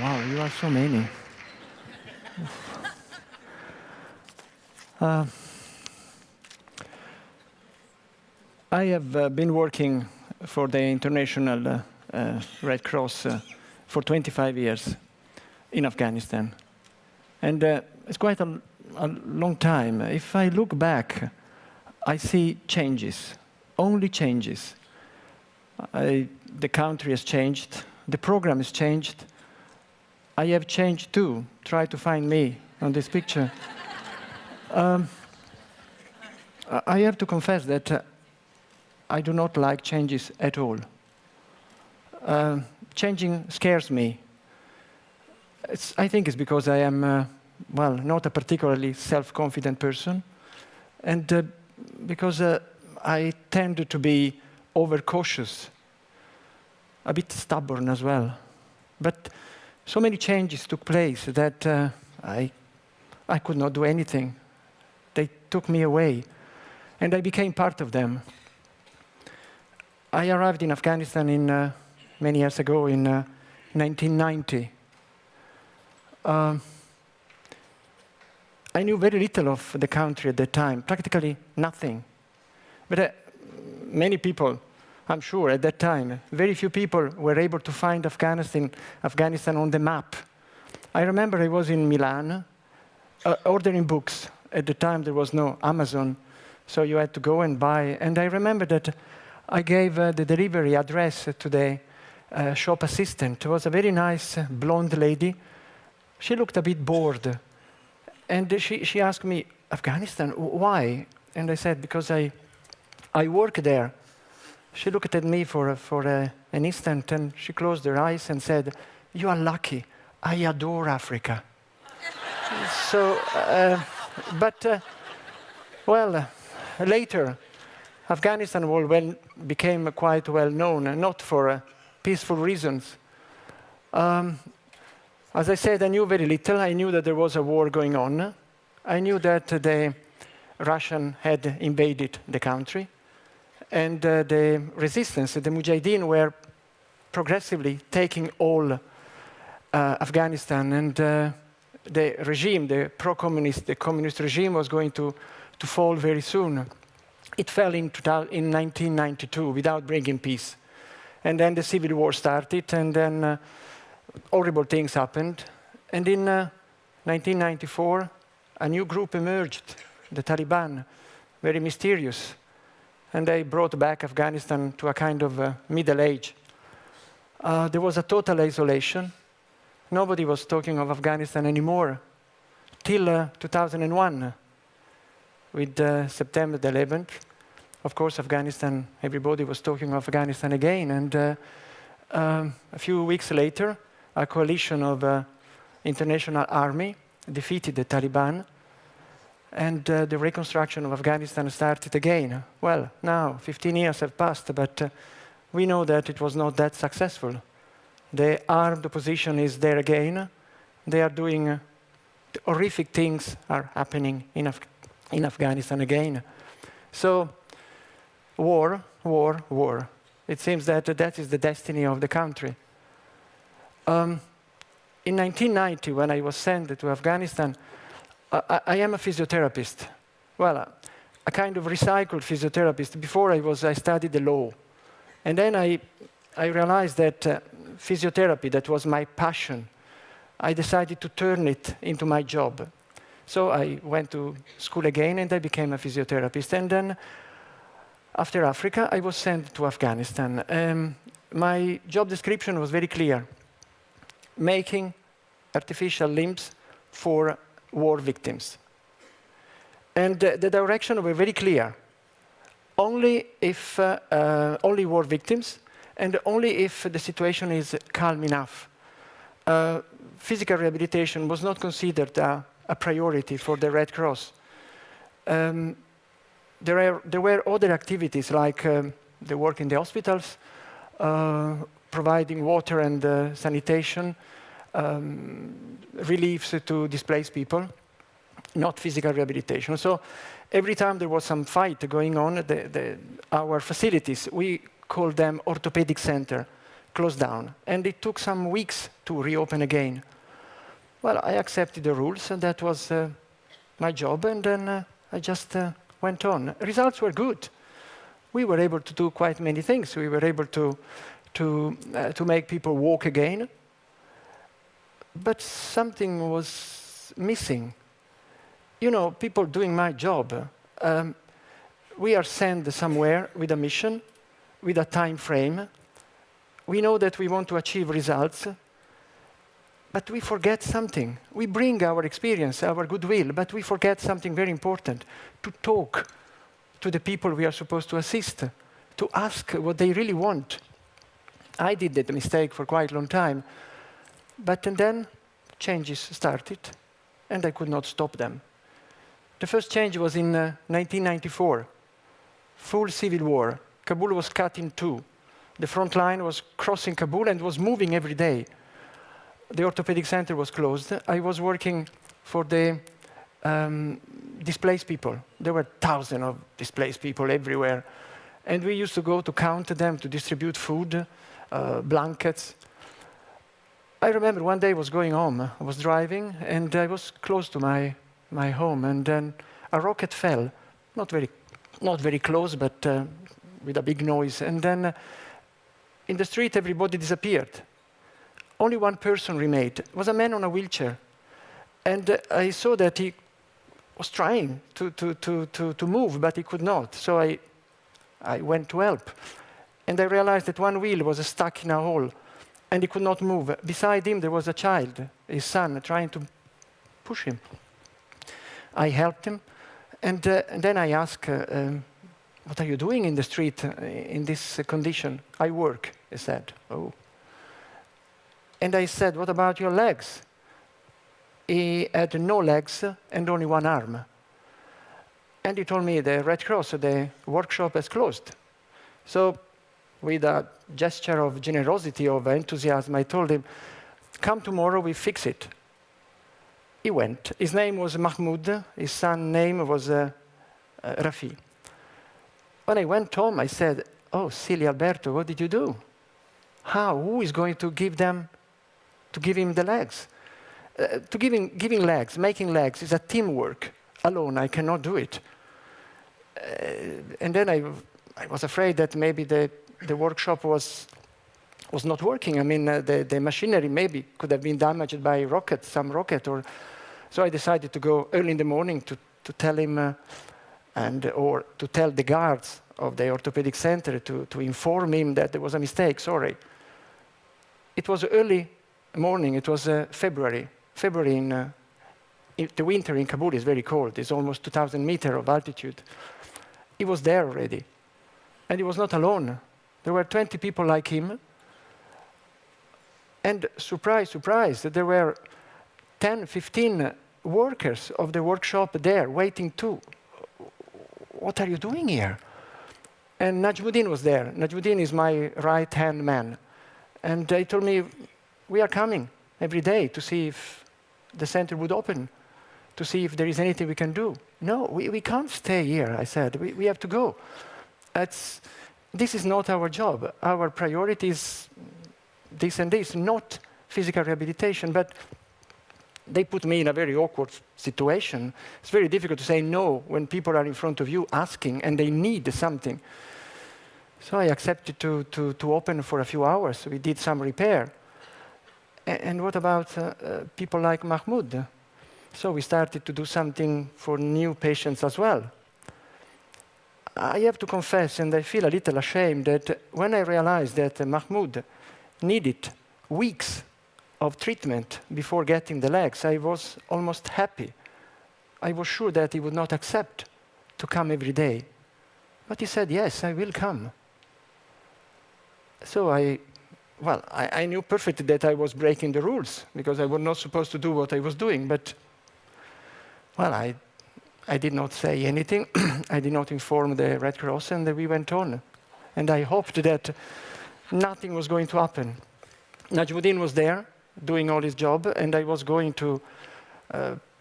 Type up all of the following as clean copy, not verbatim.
Wow, you are so many. I have been working for the International Red Cross for 25 years in Afghanistan. And it's quite a long time. If I look back, I see changes, only changes. The country has changed, the program has changed. I have changed too. Try to find me on this picture. I have to confess that I do not like changes at all. Changing scares me. I think it's because I am, well, not a particularly self-confident person, and because I tend to be overcautious, a bit stubborn as well. But so many changes took place that I could not do anything. They took me away, and I became part of them. I arrived in Afghanistan many years ago in 1990. I knew very little of the country at that time, practically nothing. But many people, I'm sure, at that time, very few people were able to find Afghanistan on the map. I remember I was in Milan ordering books. At the time, there was no Amazon, so you had to go and buy. And I remember that I gave the delivery address to the shop assistant. It was a very nice blonde lady. She looked a bit bored. And she asked me, Afghanistan, why? And I said, because I work there. She looked at me for an instant, and she closed her eyes and said, you are lucky. I adore Africa. So, well, later, Afghanistan became quite well known, not for peaceful reasons. As I said, I knew very little. I knew that there was a war going on. I knew that the Russians had invaded the country. And the resistance, the Mujahideen, were progressively taking all Afghanistan. And the regime, the pro-communist, the communist regime was going to fall very soon. It fell in 1992 without bringing peace. And then the civil war started, and then horrible things happened. And in 1994, a new group emerged, the Taliban, very mysterious. And they brought back Afghanistan to a kind of middle age. There was a total isolation. Nobody was talking of Afghanistan anymore, till 2001, with September the 11th. Of course, Afghanistan, everybody was talking of Afghanistan again. And a few weeks later, a coalition of international army defeated the Taliban, and the reconstruction of Afghanistan started again. Well, now 15 years have passed, but we know that it was not that successful. The armed opposition is there again. They are doing horrific things are happening in Afghanistan again. So, war, war, war. It seems that that is the destiny of the country. In 1990, when I was sent to Afghanistan, I am a physiotherapist. Well, a kind of recycled physiotherapist. Before I studied the law. And then I realized that physiotherapy, that was my passion, I decided to turn it into my job. So I went to school again, and I became a physiotherapist. And then, after Africa, I was sent to Afghanistan. My job description was very clear. Making artificial limbs for war victims. And the direction was very clear. Only war victims, and only if the situation is calm enough. Physical rehabilitation was not considered a priority for the Red Cross. There were other activities, like the work in the hospitals, providing water and sanitation, reliefs to displaced people, not physical rehabilitation. So every time there was some fight going on, our facilities, we call them orthopedic center, closed down. And it took some weeks to reopen again. Well, I accepted the rules, and that was my job, and then I just went on. Results were good. We were able to do quite many things. We were able to make people walk again. But something was missing. You know, people doing my job, we are sent somewhere with a mission, with a time frame. We know that we want to achieve results, but we forget something. We bring our experience, our goodwill, but we forget something very important: to talk to the people we are supposed to assist, to ask what they really want. I did that mistake for quite a long time, but then changes started, and I could not stop them. The first change was in 1994, full civil war. Kabul was cut in two. The front line was crossing Kabul and was moving every day. The orthopedic center was closed. I was working for the displaced people. There were thousands of displaced people everywhere. And we used to go to count them, to distribute food, blankets. I remember one day I was going home. I was driving, and I was close to my home, and then a rocket fell. Not very close, but with a big noise. And then in the street, everybody disappeared. Only one person remained. It was a man on a wheelchair. And I saw that he was trying to move, but he could not. So I went to help. And I realized that one wheel was stuck in a hole, and he could not move. Beside him, there was a child, his son, trying to push him. I helped him, and then I asked, what are you doing in the street in this condition? I work, he said. Oh. And I said, what about your legs? He had no legs and only one arm. And he told me the Red Cross, the workshop has closed. So with a gesture of generosity, of enthusiasm, I told him, come tomorrow, we fix it. He went. His name was Mahmoud. His son's name was Rafi. When I went home, I said, oh, silly Alberto, what did you do? How? Who is going to give him the legs? Giving legs, making legs is a teamwork. Alone, I cannot do it. And then I was afraid that maybe the workshop was not working. I mean, the machinery maybe could have been damaged by some rocket. So I decided to go early in the morning to tell him, or to tell the guards of the orthopedic center to inform him that there was a mistake. Sorry. It was early morning. It was February. February in the winter in Kabul is very cold. It's almost 2,000 meters of altitude. He was there already. And he was not alone. There were 20 people like him. And surprise, surprise, there were 10, 15 workers of the workshop there waiting too. What are you doing here? And Najmuddin was there. Najmuddin is my right-hand man. And he told me, we are coming every day to see if the center would open, to see if there is anything we can do. No, we can't stay here, I said. We have to go. This is not our job. Our priority is this and this, not physical rehabilitation. But they put me in a very awkward situation. It's very difficult to say no when people are in front of you asking and they need something. So I accepted to open for a few hours. We did some repair. And what about people like Mahmoud? So we started to do something for new patients as well. I have to confess, and I feel a little ashamed, that when I realized that Mahmoud needed weeks of treatment before getting the legs, I was almost happy. I was sure that he would not accept to come every day. But he said, yes, I will come. So I knew perfectly that I was breaking the rules, because I was not supposed to do what I was doing. But, well, I did not say anything. I did not inform the Red Cross, and we went on. And I hoped that nothing was going to happen. Najmuddin was there, doing all his job, and I was going to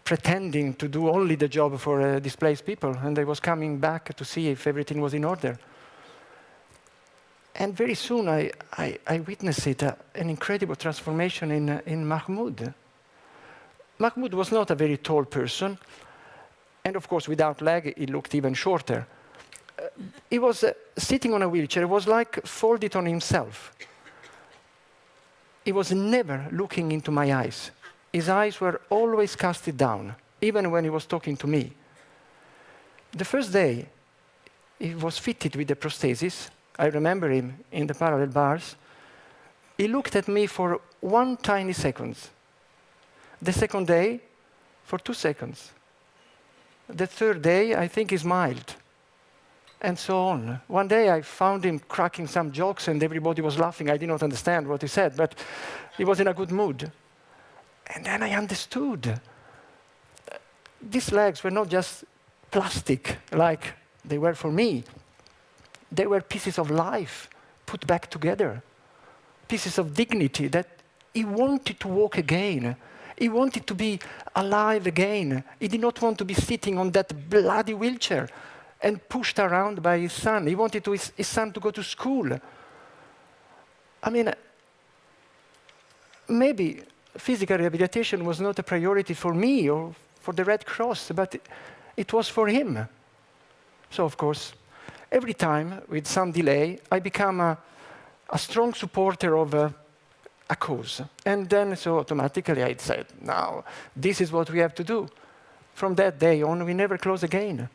pretending to do only the job for displaced people, and I was coming back to see if everything was in order. And very soon I witnessed it, an incredible transformation in Mahmoud. Mahmoud was not a very tall person, and of course without leg he looked even shorter. He was sitting on a wheelchair, it was like folded on himself. He was never looking into my eyes. His eyes were always casted down, even when he was talking to me. The first day, he was fitted with the prosthesis. I remember him in the parallel bars. He looked at me for 1 tiny second. The second day, for 2 seconds. The third day, I think he smiled. And so on. One day I found him cracking some jokes and everybody was laughing. I did not understand what he said, but he was in a good mood. And then I understood. These legs were not just plastic like they were for me. They were pieces of life put back together. Pieces of dignity that he wanted to walk again. He wanted to be alive again. He did not want to be sitting on that bloody wheelchair and pushed around by his son. He wanted his son to go to school. I mean, maybe physical rehabilitation was not a priority for me or for the Red Cross, but it was for him. So, of course, every time, with some delay, I become a strong supporter of a cause. And then, so automatically, I said, now, this is what we have to do. From that day on, we never close again.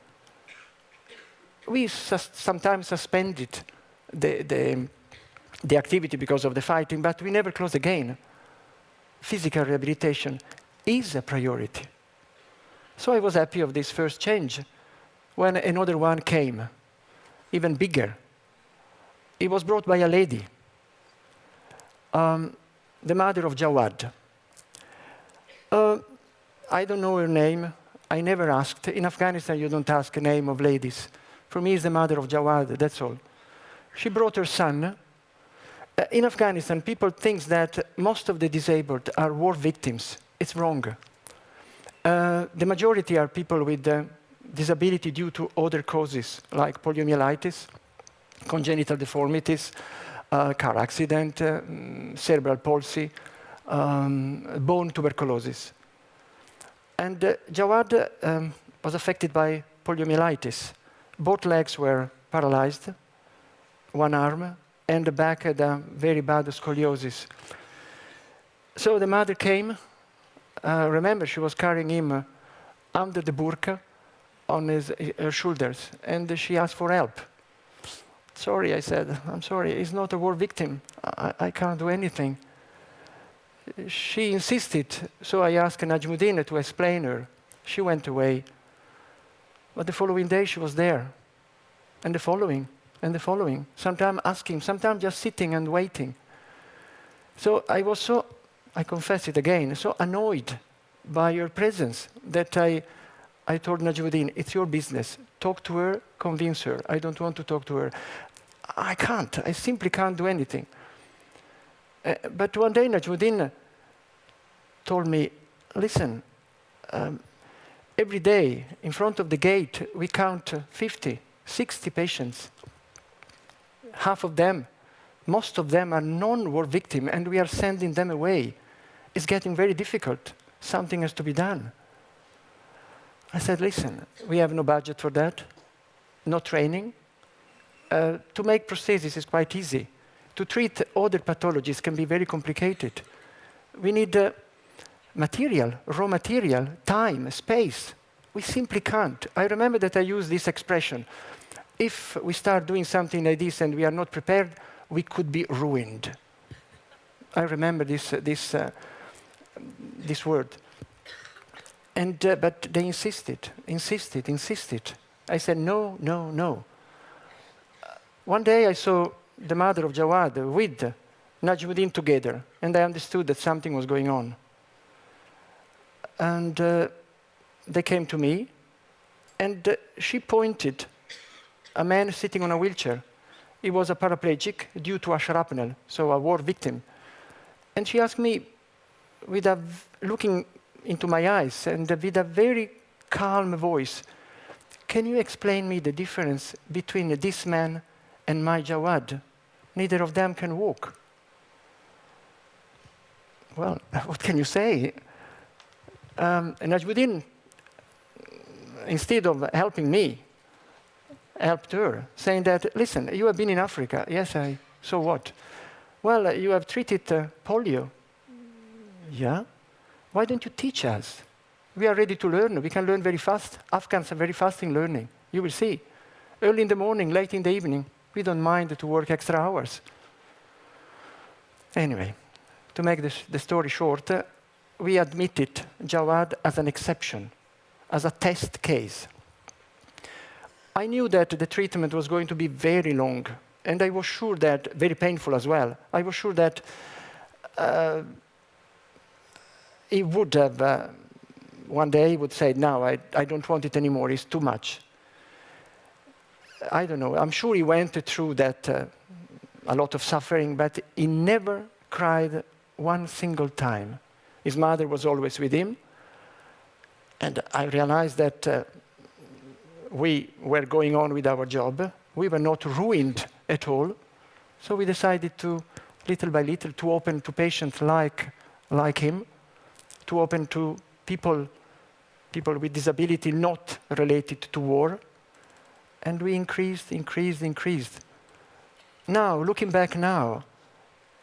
We sometimes suspended the activity because of the fighting, but we never close again. Physical rehabilitation is a priority. So I was happy of this first change. When another one came, even bigger, it was brought by a lady, the mother of Jawad. I don't know her name. I never asked. In Afghanistan, you don't ask the name of ladies. For me, it's the mother of Jawad, that's all. She brought her son. In Afghanistan, people think that most of the disabled are war victims. It's wrong. The majority are people with disability due to other causes, like poliomyelitis, congenital deformities, car accident, cerebral palsy, bone tuberculosis. And Jawad was affected by poliomyelitis. Both legs were paralyzed, one arm, and the back had a very bad scoliosis. So the mother came. Remember, she was carrying him under the burqa on her shoulders, and she asked for help. Sorry, I said, I'm sorry, he's not a war victim. I can't do anything. She insisted, so I asked Najmuddin to explain her. She went away. But the following day she was there, and the following, and the following. Sometimes asking, sometimes just sitting and waiting. So I was so, I confess it again, so annoyed by her presence that I told Najmuddin, it's your business. Talk to her, convince her. I don't want to talk to her. I can't, I simply can't do anything. But one day Najmuddin told me, listen, every day in front of the gate we count 50, 60 patients. Half of them, most of them are non-war victims, and we are sending them away. It's getting very difficult. Something has to be done. I said, listen, we have no budget for that, no training. To make prosthesis is quite easy. To treat other pathologies can be very complicated. We need material, raw material, time, space. We simply can't. I remember that I used this expression. If we start doing something like this and we are not prepared, we could be ruined. I remember this word. And but they insisted. I said, no, no, no. One day I saw the mother of Jawad with Najmuddin together, and I understood that something was going on. And they came to me, and she pointed a man sitting on a wheelchair. He was a paraplegic due to a shrapnel, so a war victim. And she asked me, looking into my eyes, and with a very calm voice, can you explain me the difference between this man and my Jawad? Neither of them can walk. Well, what can you say? And Najmuddin, instead of helping me, helped her, saying that, listen, you have been in Africa. Yes, so what? Well, you have treated polio. Yeah? Why don't you teach us? We are ready to learn. We can learn very fast. Afghans are very fast in learning. You will see. Early in the morning, late in the evening. We don't mind to work extra hours. Anyway, to make the story short, we admitted Jawad as an exception, as a test case. I knew that the treatment was going to be very long, and I was sure that, very painful as well, I was sure that he would have, one day he would say, no, I don't want it anymore, it's too much. I don't know, I'm sure he went through that, a lot of suffering, but he never cried one single time. His mother was always with him, and I realized that we were going on with our job. We were not ruined at all, so we decided to, little by little, to open to patients like him, to open to people with disability not related to war, and we increased. Now, looking back now,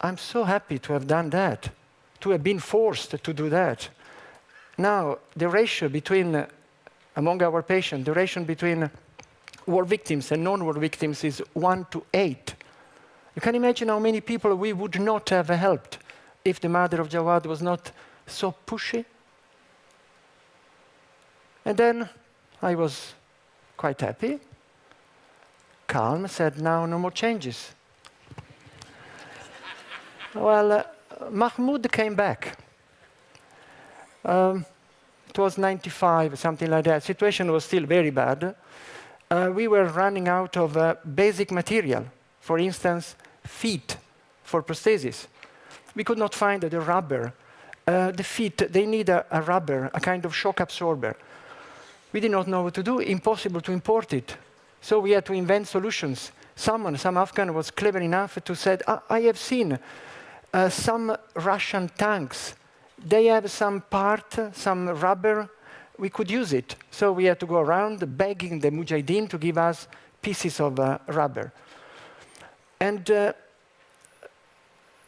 I'm so happy to have done that, to have been forced to do that. Now, the ratio between, among our patients, the ratio between war victims and non-war victims is 1 to 8. You can imagine how many people we would not have helped if the mother of Jawad was not so pushy. And then I was quite happy, calm, said, now no more changes. Well, Mahmoud came back. It was 95, something like that. Situation was still very bad. We were running out of basic material. For instance, feet for prosthesis. We could not find the rubber. The feet, they need a rubber, a kind of shock absorber. We did not know what to do, impossible to import it. So we had to invent solutions. Some Afghan was clever enough to say, I have seen some Russian tanks. They have some part, some rubber, we could use it. So we had to go around begging the Mujahideen to give us pieces of rubber. And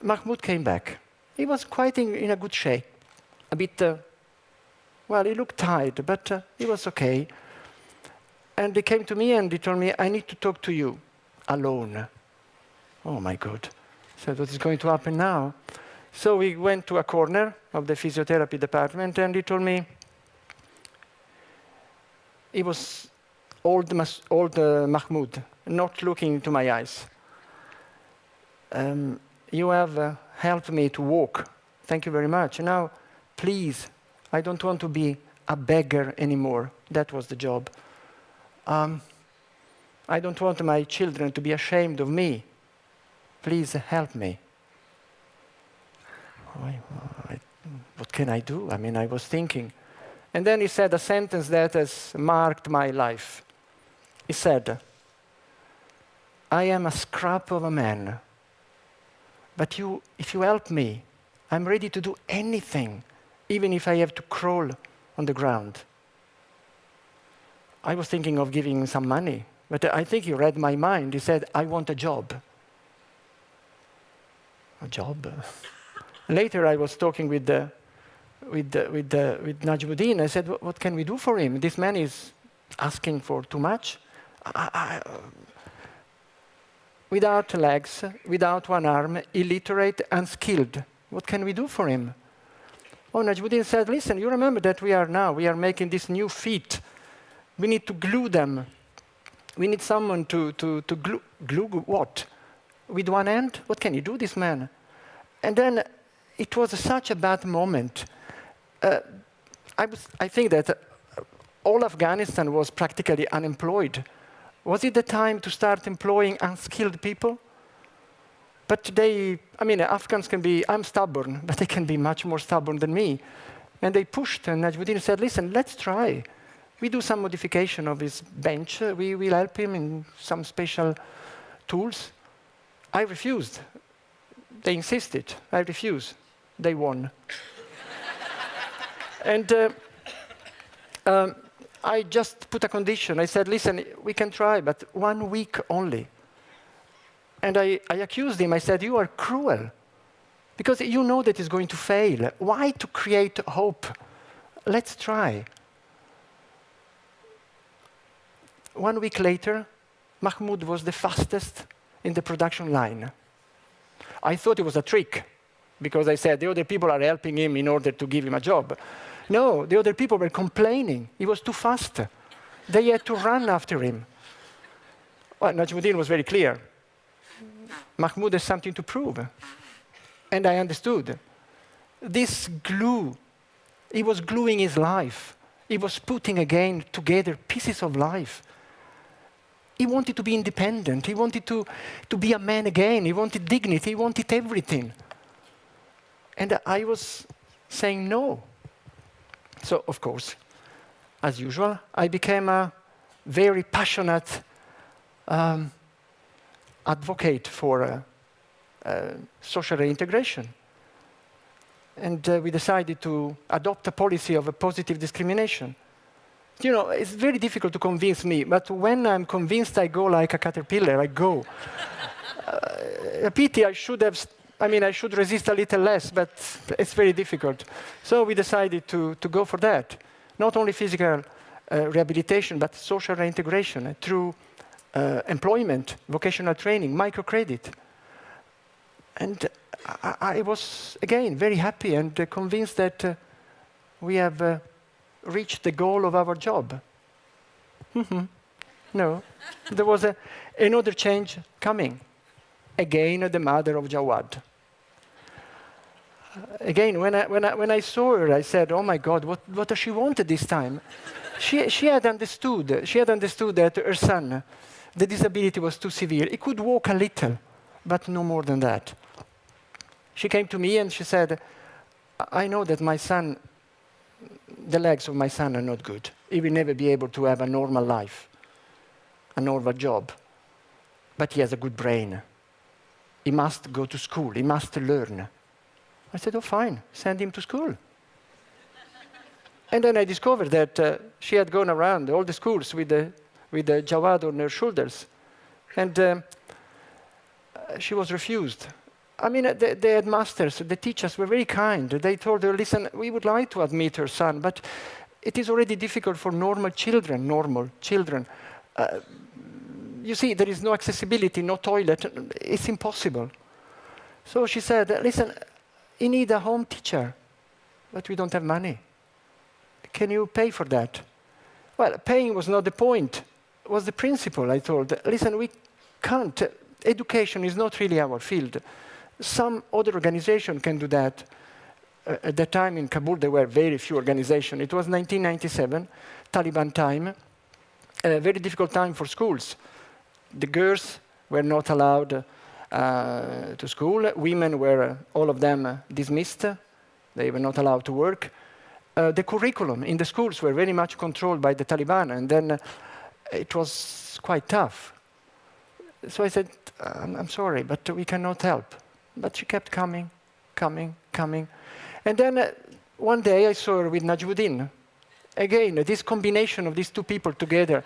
Mahmoud came back. He was quite in a good shape. A bit, well, he looked tired, but he was okay. And he came to me and he told me, I need to talk to you alone. Oh my God. So what is going to happen now? So we went to a corner of the physiotherapy department, and he told me, he was old Mahmoud, not looking into my eyes. You have helped me to walk. Thank you very much. Now, please, I don't want to be a beggar anymore. That was the job. I don't want my children to be ashamed of me. Please help me. What can I do? I mean, I was thinking. And then he said a sentence that has marked my life. He said, I am a scrap of a man, but if you help me, I'm ready to do anything, even if I have to crawl on the ground. I was thinking of giving him some money, but I think he read my mind. He said, I want a job. A job? Later, I was talking with Najmuddin. I said, what can we do for him? This man is asking for too much. Without legs, without one arm, illiterate, unskilled. What can we do for him? Oh, Najmuddin said, listen, you remember that we are making these new feet. We need to glue them. We need someone to glue what? With one hand? What can you do, this man? And then it was such a bad moment. I think that all Afghanistan was practically unemployed. Was it the time to start employing unskilled people? But Afghans can be, I'm stubborn, but they can be much more stubborn than me. And they pushed, and Najmuddin said, listen, let's try. We do some modification of his bench. We will help him in some special tools. I refused. They insisted. I refused. They won. And I just put a condition. I said, listen, we can try, but 1 week only. And I accused him. I said, you are cruel, because you know that it's going to fail. Why to create hope? Let's try. 1 week later, Mahmoud was the fastest in the production line. I thought it was a trick, because I said the other people are helping him in order to give him a job. No, the other people were complaining. He was too fast. They had to run after him. Well, Najmuddin was very clear. Mahmoud has something to prove. And I understood. This glue, he was gluing his life. He was putting again together pieces of life. He wanted to be independent. He wanted to be a man again. He wanted dignity. He wanted everything. And I was saying no. So, of course, as usual, I became a very passionate advocate for social reintegration. And we decided to adopt a policy of a positive discrimination. You know, it's very difficult to convince me, but when I'm convinced, I go like a caterpillar, I go. A pity, I should resist a little less, but it's very difficult. So we decided to go for that. Not only physical rehabilitation, but social reintegration through employment, vocational training, microcredit. And I was, again, very happy and convinced that we have reached the goal of our job. No, there was another change coming. Again, the mother of Jawad. Again, when I saw her, I said, "Oh my God, what does she want this time?" She had understood. She had understood that her son, the disability was too severe. He could walk a little, but no more than that. She came to me and she said, "I know that my son, the legs of my son are not good. He will never be able to have a normal life, a normal job. But he has a good brain. He must go to school. He must learn." I said, "Oh, fine, send him to school." And then I discovered that she had gone around all the schools with the Jawad on her shoulders. And she was refused. I mean, the headmasters, the teachers were very kind. They told her, "Listen, we would like to admit her son, but it is already difficult for normal children. You see, there is no accessibility, no toilet. It's impossible." So she said, "Listen, you need a home teacher, but we don't have money. Can you pay for that?" Well, paying was not the point. It was the principle. I told, "Listen, we can't. Education is not really our field. Some other organization can do that." At that time in Kabul, there were very few organizations. It was 1997, Taliban time, a very difficult time for schools. The girls were not allowed to school. Women were, all of them, dismissed. They were not allowed to work. The curriculum in the schools were very much controlled by the Taliban, and then it was quite tough. So I said, I'm sorry, but we cannot help." But she kept coming. And then one day I saw her with Najmuddin. Again, this combination of these two people together.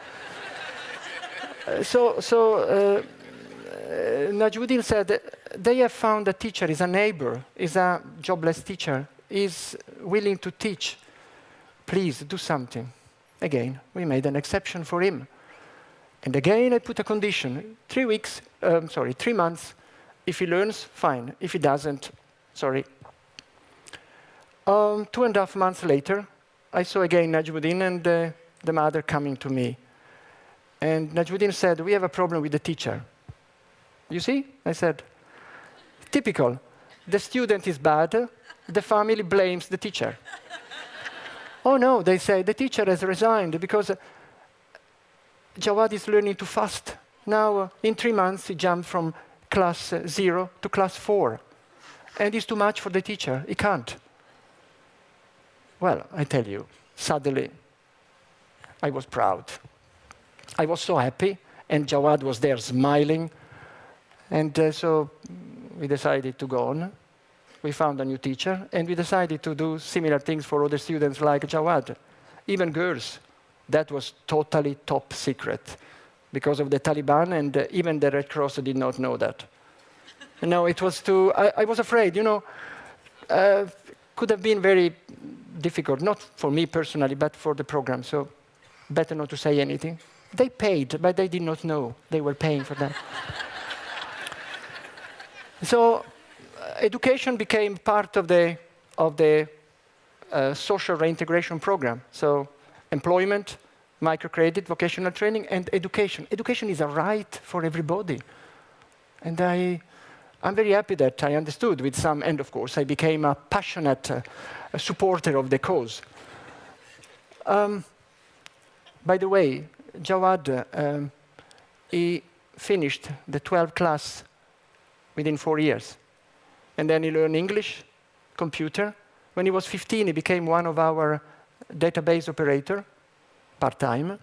Najmuddin said, "They have found a teacher, is a neighbor, is a jobless teacher, is willing to teach. Please do something." Again, we made an exception for him. And again, I put a condition, 3 months. If he learns, fine. If he doesn't, sorry. 2.5 months later, I saw again Najmuddin and the mother coming to me. And Najmuddin said, "We have a problem with the teacher." "You see?" I said. "Typical. The student is bad. The family blames the teacher." "Oh no," they say, "the teacher has resigned because Jawad is learning too fast. Now, in 3 months, he jumped from class 0 to class 4. And it's too much for the teacher. He can't." Well, I tell you, suddenly, I was proud. I was so happy, and Jawad was there smiling. And so we decided to go on. We found a new teacher, and we decided to do similar things for other students like Jawad, even girls. That was totally top secret because of the Taliban, and even the Red Cross did not know that. No, it was too, I was afraid, could have been very difficult, not for me personally, but for the program, so better not to say anything. They paid, but they did not know they were paying for that. So education became part of the social reintegration program. So employment, microcredit, vocational training, and education. Education is a right for everybody. And I'm very happy that I understood with some, and of course, I became a passionate supporter of the cause. By the way, Jawad, he finished the 12th class within 4 years. And then he learned English, computer. When he was 15, he became one of our database operator, part-time.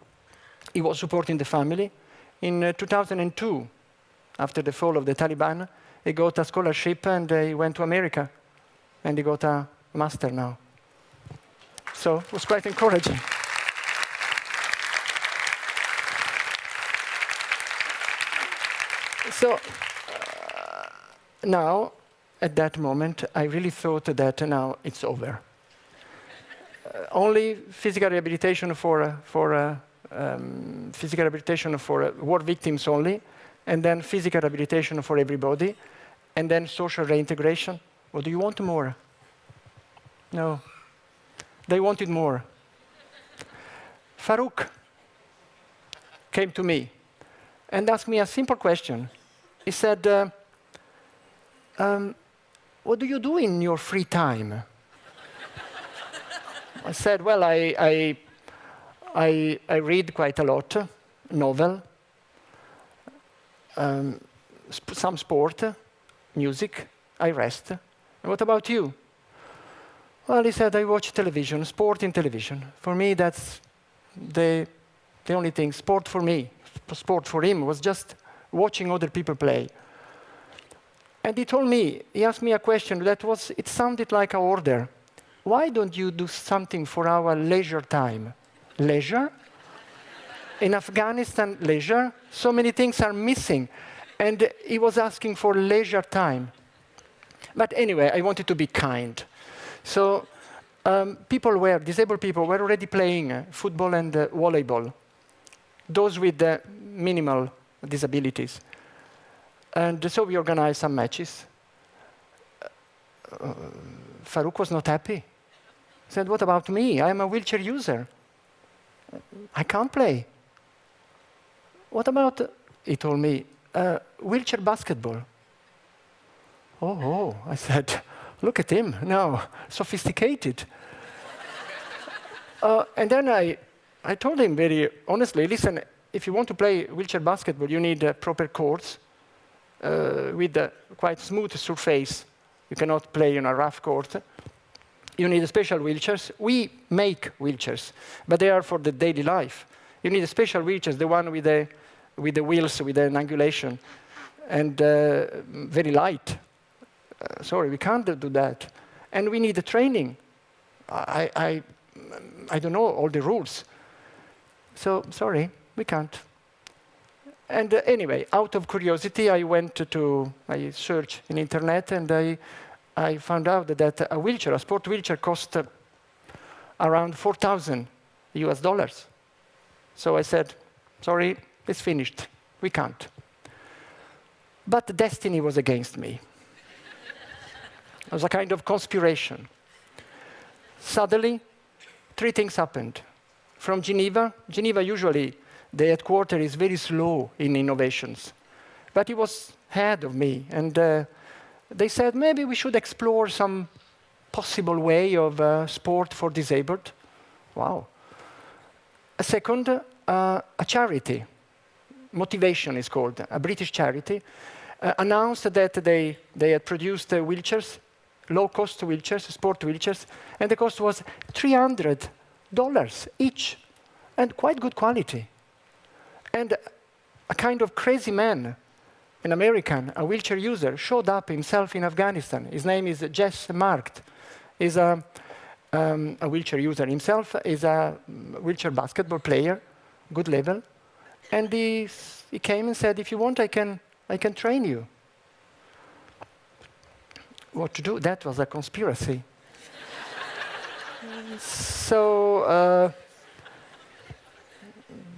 He was supporting the family. In 2002, after the fall of the Taliban, he got a scholarship and he went to America. And he got a master now. So it was quite encouraging. So now, at that moment, I really thought that now it's over. Only physical rehabilitation for war victims only, and then physical rehabilitation for everybody, and then social reintegration. What do you want more? No. They wanted more. Farouk came to me and asked me a simple question. He said, what do you do in your free time? I said, well, I read quite a lot, novel, some sport, music, I rest. And what about you? Well, he said, I watch television, sport in television. For me, that's the only thing. Sport for me, sport for him was just watching other people play. And he told me, he asked me a question it sounded like an order. Why don't you do something for our leisure time? Leisure? In Afghanistan, leisure? So many things are missing. And he was asking for leisure time. But anyway, I wanted to be kind. So disabled people were already playing football and volleyball. Those with minimal disabilities. And so we organized some matches. Farouk was not happy. He said, what about me? I'm a wheelchair user. I can't play. What about, he told me, wheelchair basketball? Oh, I said, look at him, now, sophisticated. And then I told him very honestly, listen, if you want to play wheelchair basketball, you need proper courts with a quite smooth surface. You cannot play on a rough court. You need special wheelchairs. We make wheelchairs, but they are for the daily life. You need special wheelchairs, the one with the wheels, with an angulation, and very light. Sorry, we can't do that. And we need the training. I don't know all the rules. So, sorry, we can't. And anyway, out of curiosity, I searched in internet, and I found out that a sport wheelchair costs around $4,000 US. So I said, sorry, it's finished. We can't. But destiny was against me. It was a kind of conspiration. Suddenly, 3 things happened. From Geneva usually, the headquarters is very slow in innovations. But he was ahead of me, and they said, maybe we should explore some possible way of sport for disabled. Wow. A second, a charity, Motivation is called, a British charity, announced that they had produced wheelchairs, low-cost wheelchairs, sport wheelchairs, and the cost was $300 each, and quite good quality. And a kind of crazy man an American, a wheelchair user, showed up himself in Afghanistan. His name is Jess Marked. He's a wheelchair user himself, is a wheelchair basketball player, good level. And he came and said, if you want, I can train you. What to do? That was a conspiracy. So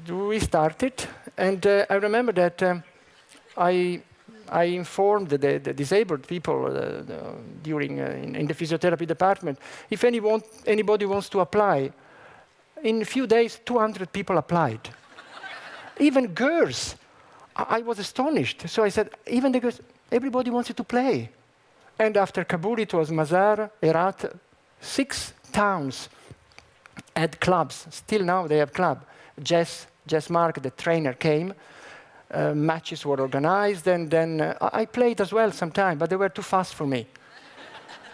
we started, and I remember that I informed the disabled people during in the physiotherapy department, if anybody wants to apply. In a few days, 200 people applied. Even girls. I was astonished. So I said, even the girls, everybody wanted to play. And after Kabul, it was Mazar, Herat, 6 towns had clubs. Still now they have club. Jess Mark, the trainer, came. Matches were organized, and then I played as well sometime, but they were too fast for me.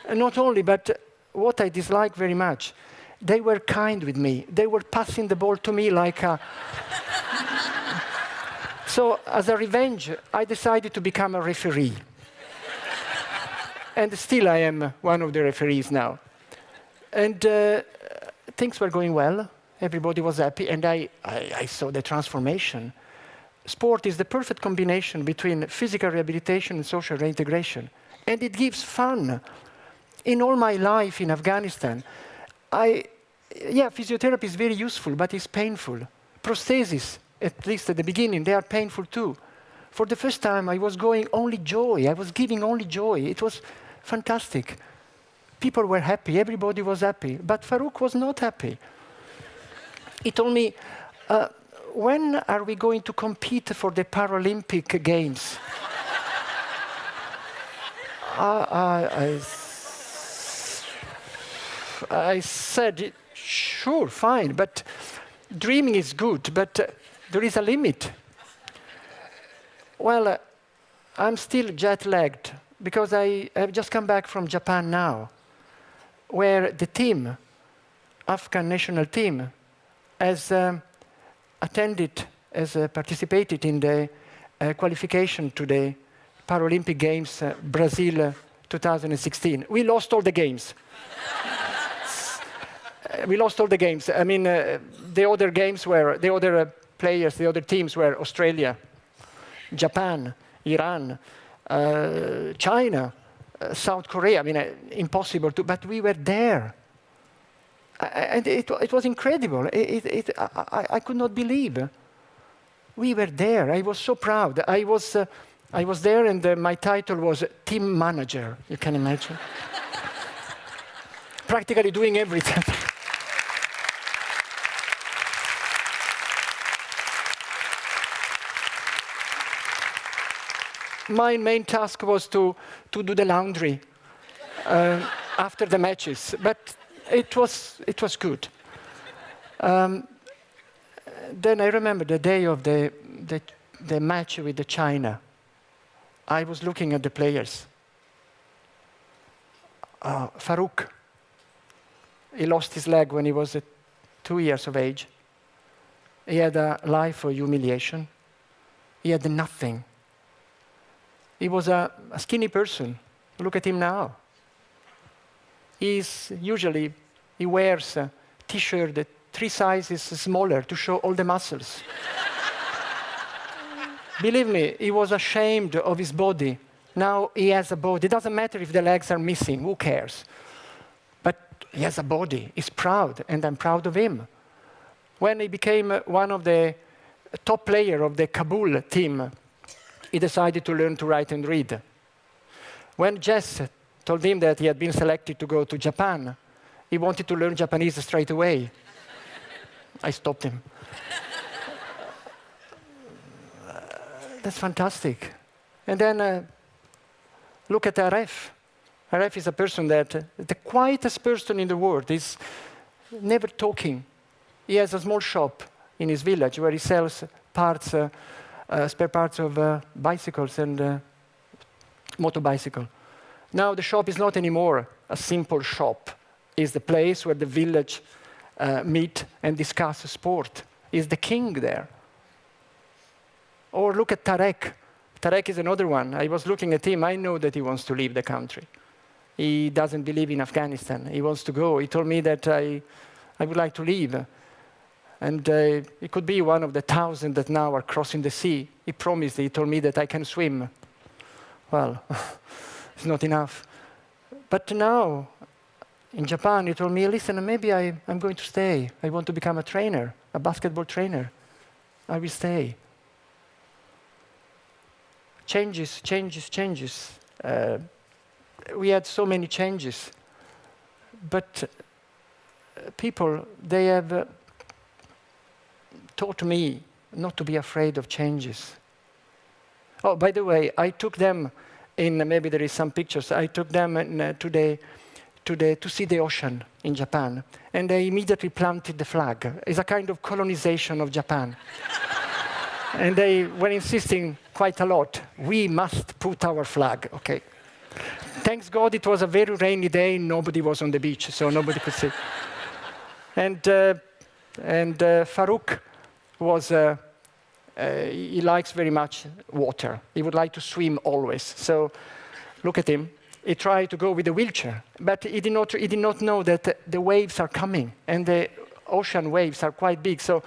And not only, but what I dislike very much, they were kind with me. They were passing the ball to me like a... So as a revenge, I decided to become a referee. And still I am one of the referees now. And things were going well. Everybody was happy, and I saw the transformation. Sport is the perfect combination between physical rehabilitation and social reintegration. And it gives fun. In all my life in Afghanistan, physiotherapy is very useful, but it's painful. Prosthesis, at least at the beginning, they are painful too. For the first time, I was going only joy. I was giving only joy. It was fantastic. People were happy. Everybody was happy. But Farouk was not happy. He told me, when are we going to compete for the Paralympic Games? I said, sure, fine, but dreaming is good, but there is a limit. Well, I'm still jet-lagged because I have just come back from Japan now, where the team, Afghan national team, has participated in the qualification to the Paralympic Games Brazil 2016. We lost all the games. We lost all the games. I mean, the other games were, the other players, the other teams were Australia, Japan, Iran, China, South Korea. I mean, impossible to, but we were there. And it was incredible. I could not believe. We were there. I was so proud. I was there, and my title was team manager. You can imagine. Practically doing everything. My main task was to do the laundry after the matches, but it was good. Then I remember the day of the match with the China. I was looking at the players. Farouk, he lost his leg when he was 2 years of age. He had a life of humiliation. He had nothing. He was a skinny person. Look at him now. He wears a T-shirt 3 sizes smaller to show all the muscles. Believe me, he was ashamed of his body. Now he has a body. It doesn't matter if the legs are missing. Who cares? But he has a body. He's proud, and I'm proud of him. When he became one of the top players of the Kabul team, he decided to learn to write and read. When Jess told him that he had been selected to go to Japan, he wanted to learn Japanese straight away. I stopped him. That's fantastic. And then look at Aref. Aref is a person that, the quietest person in the world, is never talking. He has a small shop in his village where he sells parts, spare parts of bicycles and motorbicycle. Now the shop is not anymore a simple shop. It's the place where the village meet and discuss sport. He's the king there. Or look at Tarek. Tarek is another one. I was looking at him. I know that he wants to leave the country. He doesn't believe in Afghanistan. He wants to go. He told me that I would like to leave. And it could be one of the 1,000 that now are crossing the sea. He promised, he told me that I can swim. Well, it's not enough. But now, in Japan, he told me, listen, maybe I'm going to stay. I want to become a trainer, a basketball trainer. I will stay. Changes, changes, changes. We had so many changes. But people, they have taught me not to be afraid of changes. Oh, by the way, I took them in, maybe there is some pictures, I took them to see the ocean in Japan. And they immediately planted the flag. It's a kind of colonization of Japan. And they were insisting quite a lot, we must put our flag, okay. Thanks God it was a very rainy day, nobody was on the beach, so nobody could see. And Farouk was, he likes very much water. He would like to swim always. So look at him. He tried to go with a wheelchair, but he did not know that the waves are coming, and the ocean waves are quite big. So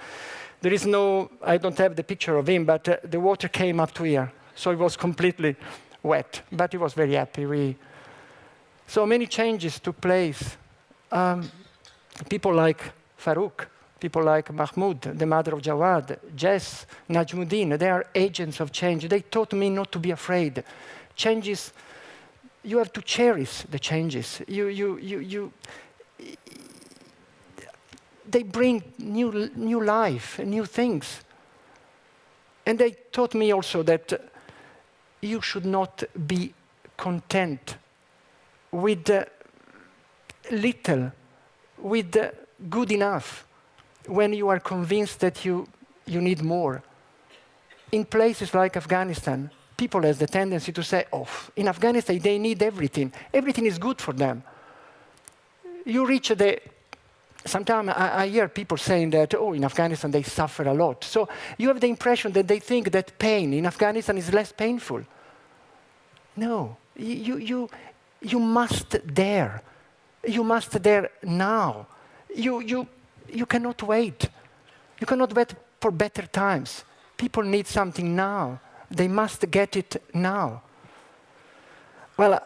there is no, I don't have the picture of him, but the water came up to here. So it was completely wet, but he was very happy. So many changes took place. People like Farouk, people like Mahmoud, the mother of Jawad, Jess, Najmuddin, they are agents of change. They taught me not to be afraid. Changes, you have to cherish the changes. They bring new life, new things. And they taught me also that you should not be content with little, with good enough, when you are convinced that you need more. In places like Afghanistan, people have the tendency to say, oh, in Afghanistan they need everything. Everything is good for them. You reach sometimes I hear people saying that, oh, in Afghanistan they suffer a lot. So you have the impression that they think that pain in Afghanistan is less painful. No, you must dare. You must dare now. You cannot wait. You cannot wait for better times. People need something now. They must get it now. Well,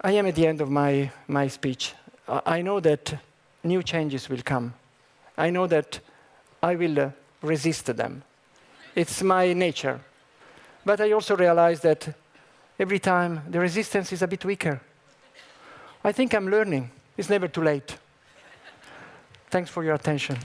I am at the end of my speech. I know that new changes will come. I know that I will resist them. It's my nature. But I also realize that every time the resistance is a bit weaker. I think I'm learning. It's never too late. Thanks for your attention.